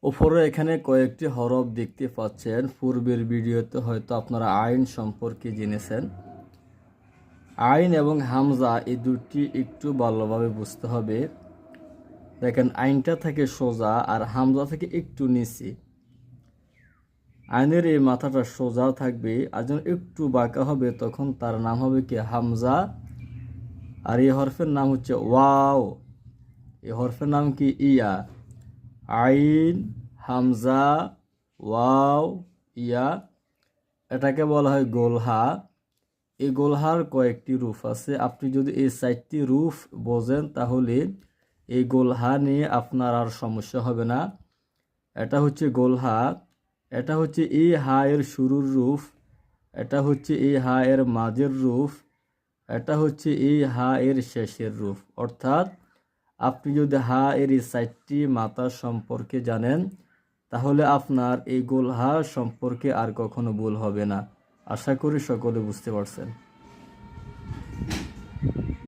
উপরে এখানে কয়েকটি হরফ দেখতে পাচ্ছেন। পূর্বের ভিডিওতে হয়তো আপনারা আইন সম্পর্কে জেনেছেন। আইন এবং হামজা এই দুটি একটু ভালোভাবে বুঝতে হবে। দেখেন, আইনটা থেকে সোজা আর হামজা থেকে একটু নিচে। আইনের এই মাথাটা সোজা থাকবে, আর যখন একটু বাঁকা হবে তখন তার নাম হবে কি হামজা। আর এই হরফের নাম হচ্ছে ওয়াও। এই হরফের নাম কি ইয়া। আইন, হামজা, ওয়াও, ইয়া, এটাকে বলা হয় গোলহা। এই গোলহার কয়েকটি রূপ আছে। আপনি যদি এই 4টি রূপ বোঝেন তাহলে এই গোলহা নিয়ে আপনার আর সমস্যা হবে না। এটা হচ্ছে গোলহা। এটা হচ্ছে এই হা এর শুরুর রূপ। এটা হচ্ছে এই হা এর মাঝের রূপ। এটা হচ্ছে এই হা এর শেষের রূপ। অর্থাৎ আপনি যদি হা এর এই 4টি মাথা সম্পর্কে জানেন তাহলে আপনার এই গোলহা সম্পর্কে আর কখনো ভুল হবে না। আশা করি সকলে বুঝতে পারছেন।